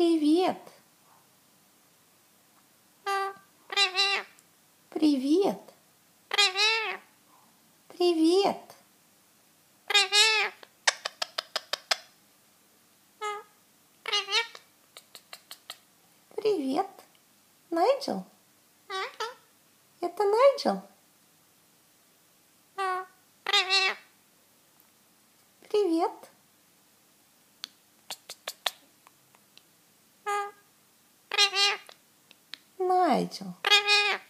Привет. Привет. Привет. Привет. Привет. Привет. Привет. Привет. Найджел? Это Найджел? Привет. Привет. Привет. Найджел. Привет.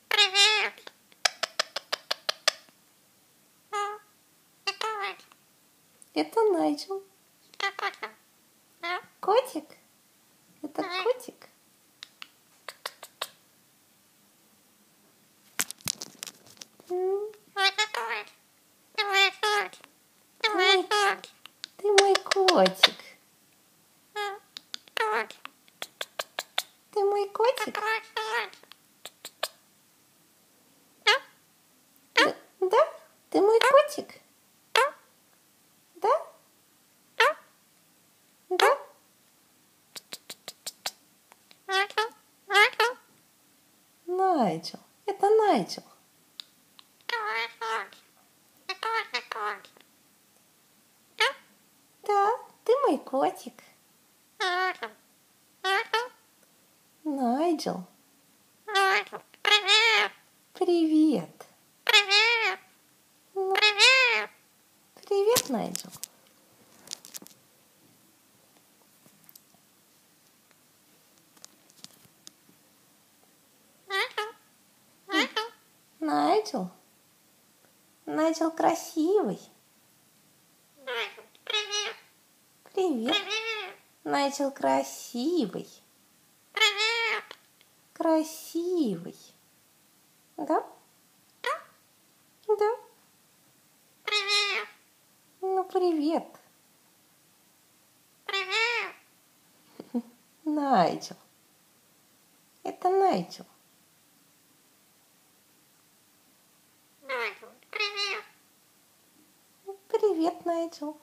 Привет. Это Найджел. Котик? Это котик? Ты мой котик. Ты мой котик? Да? Ты мой котик? Да? Да? Найджел. Это Найджел. Да, ты мой котик. Найджел. Привет. Привет. Привет. Привет. Привет, Найджел. Найджел. Найджел красивый. Привет. Привет. Привет. Найджел красивый. Привет. Красивый. Да? Да. Привет. Ну, привет. Привет. Найджел. Это Найджел. Привет. Привет, Найджел.